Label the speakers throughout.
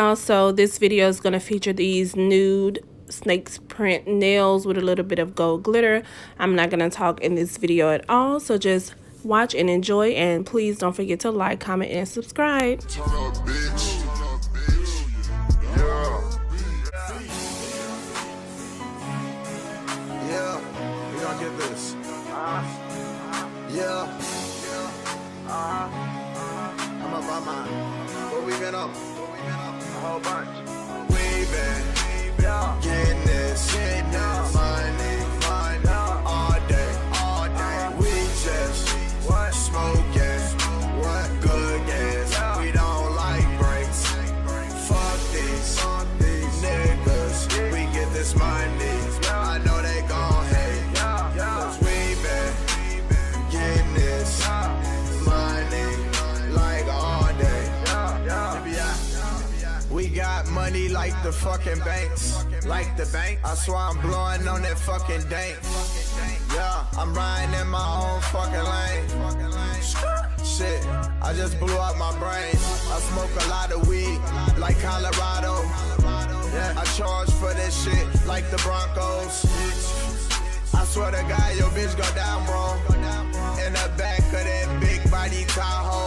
Speaker 1: also, this video is going to feature these Nude Snake's print nails with a little bit of gold glitter. I'm not going to talk in this video at all, so just watch and enjoy, and please don't forget to like, comment, and subscribe.
Speaker 2: Turn up, bitch. Yeah, we gonna get this. Yeah. I'm up on mine. What we been up? A whole bunch. We been getting this money all day. We just smoking good gas. We don't like breaks. Fuck these niggas. We get this money. I know they gon' hate. Cause we been getting this money like all day. We got money like the fucking banks. Like the bank, I swear I'm blowing on that fucking dank. Yeah, I'm riding in my own fucking lane. Shit, I just blew up my brain. I smoke a lot of weed, like Colorado. Yeah, I charge for this shit, like the Broncos. I swear to God, your bitch go down, bro. In the back of that big body Tahoe.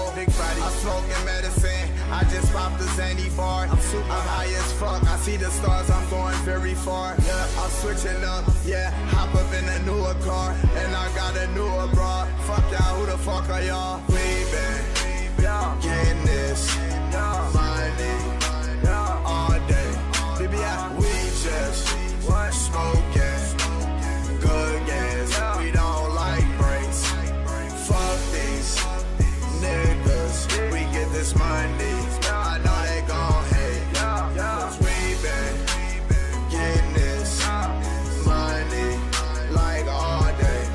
Speaker 2: I'm smoking medicine, I just popped the Zanny bar. I'm high as fuck, I see the stars, I'm going very far. Yeah, I'm switching up, yeah, hop up in a newer car. And I got a newer bra. Fuck y'all, who the fuck are y'all? We been getting this money all day. We just smoking good gas. We don't like breaks. Fuck these niggas. We get this money. I know they gon' hate. Cause we been getting this money like all day.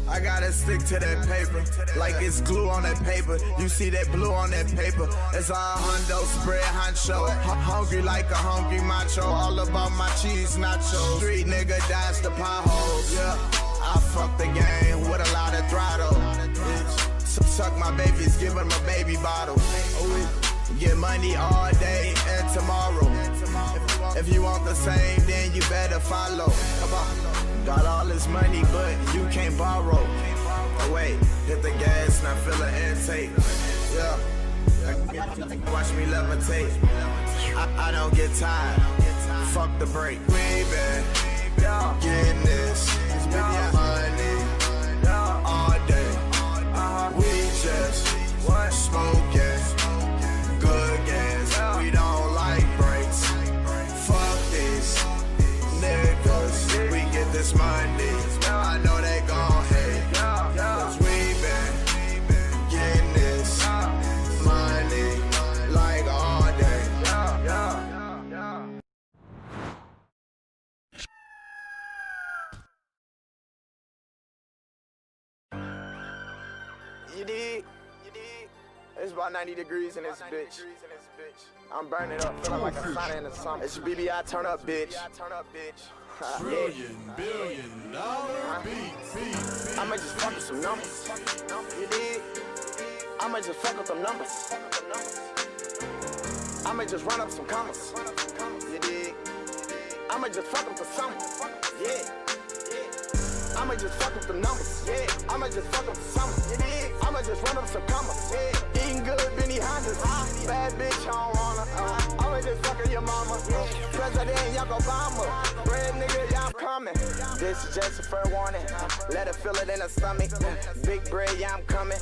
Speaker 2: I gotta stick to that paper, like it's glue on that paper. You see that blue on that paper? It's all hundo, spread honcho. Hungry like a hungry macho. All about my cheese nachos. Street nigga dodge the potholes. Yeah, I fuck the game with a lot of throttle. Suck my babies, give them a baby bottle. Get money all day and tomorrow. If you want the same, then you better follow. Come on. Got all this money, but you can't borrow. Oh wait, hit the gas, now fill the intake. Yeah, watch me levitate. I don't get tired. Fuck the break. We been getting this money all day. We just smoking good gas. We don't like breaks. Fuck these niggas. We get this money. I know they gon' hate. Cause we been getting this money like all day. You dig? It's about 90 degrees in this bitch. I'm burning up, feeling like a sauna in the summer. It's your BBI turn up, bitch.
Speaker 3: Billion dollar beat.
Speaker 2: I'ma just fuck with some numbers. You dig? I'ma just fuck with some numbers. I'ma just run up some commas. You dig? I'ma just fuck them for something. Yeah. I'ma just fuck with them numbers. Yeah. I'ma just fuck them for something. You dig? I'ma just run up some commas. Yeah. Eating good, Benny Hondas. Bad bitch, I don't wanna. I'ma just fuck with your mama. President Young Obama. Red nigga, yeah, I'm coming. This is just a fair warning. Let her feel it in her stomach. Big bread, yeah, I'm coming.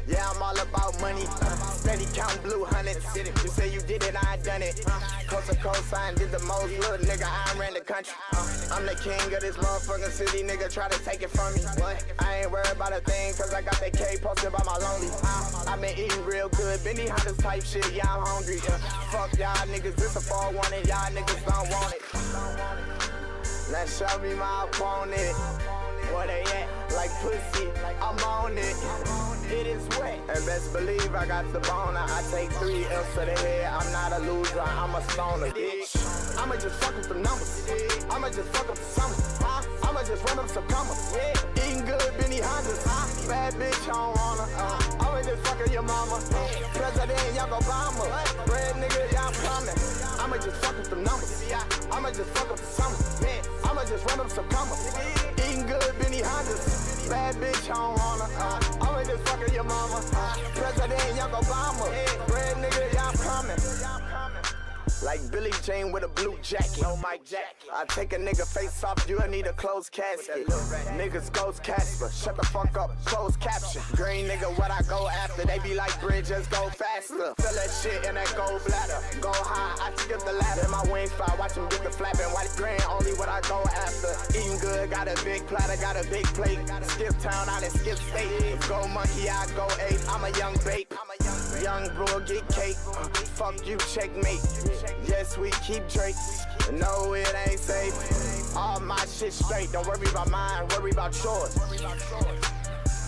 Speaker 2: Yeah, I'm all about money. Steady counting blue hundreds. You say you did it, I ain't done it. Coast to coast, I did the most. Little nigga, I ran the country. I'm the king of this motherfucking city, nigga. Try to take it from me. I ain't worried about a thing, cause I got that K posted by my lonely. I've been eating real good, Benny Hondas type shit, yeah, I'm hungry. Fuck y'all niggas, this a 4-1 and y'all niggas don't want it. Now show me my opponent. Where they at? Like pussy, I'm on it. It is wet. And best believe I got the boner. I take 3 L's to the head. I'm not a loser, I'm a stoner, bitch. I'ma just fuck with the numbers. I'ma just fuck up the summer. I'ma just run up some commas. Eating good, Benny Hondas. Bad bitch, I don't wanna. I'ma just fuck fucking your mama. President, y'all go Obama. Red nigga, y'all coming. I'ma just fuck up them numbers. I'ma just fuck up the summer. I'ma just run up some commas. Eating good, Benny Hondas. Bad bitch, I don't wanna. I'ma just fucking your mama. President, y'all go Obama. Red nigga, y'all coming. Like Billy Jane with a blue jacket. No Mike jacket. I take a nigga face off, you'll need a closed casket. Niggas ghost Casper. Shut the fuck up, closed caption. Green nigga, what I go after. They be like bridges, go faster. Fill that shit in that gold bladder. Go high, I skip the ladder. In my wings fly, watch them get the flapping. White green, only what I go after. Eating good, got a big platter, got a big plate. Skip town, I done skip state. Go monkey, I go ape. I'm a young babe. Young bro, get cake. Fuck you, checkmate. Yes, we keep Drakes. No, it ain't safe. All my shit straight. Don't worry about mine, worry about yours.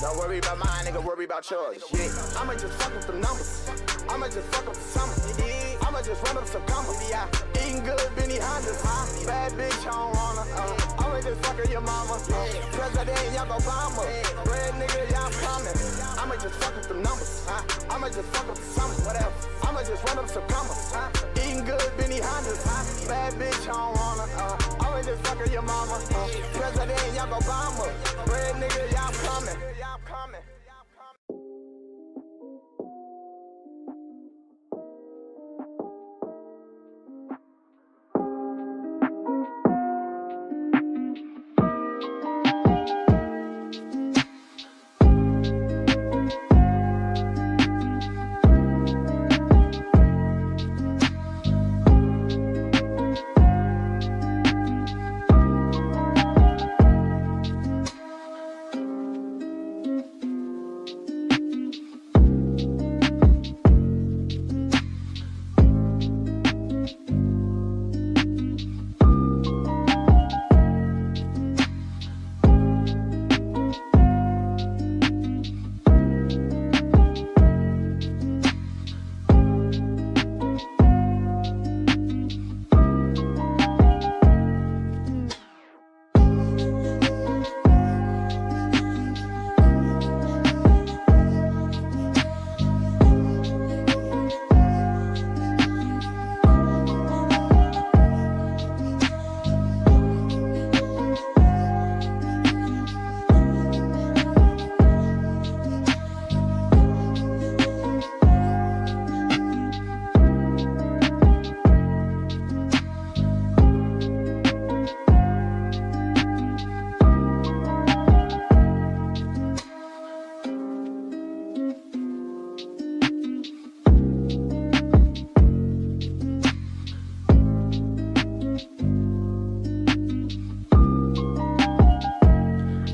Speaker 2: Don't worry about mine, nigga, worry about yours. Yeah, I'ma just fuck up the numbers. I'ma just fuck up the summer. I'ma just run up some commas. Eating good, Benny Hondas. Bad bitch, I don't wanna. I'ma just fucking your mama. President, y'all go Obama. Red nigga, y'all coming. I'ma just fuck up the numbers. I'ma just fuck up the summer. Whatever. I'ma just run up some commas. Eating good, Benny Hondas. Bad bitch, I don't wanna. I'ma just fucking your mama. President, y'all go Obama. Red nigga, y'all coming.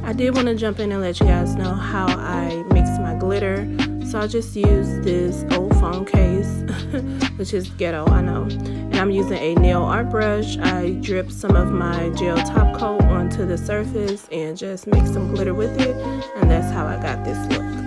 Speaker 1: I did want to jump in and let you guys know how I mix my glitter. So I just used this old phone case, which is ghetto, I know. And I'm using a nail art brush. I dripped some of my gel top coat onto the surface and just mixed some glitter with it. And that's how I got this look.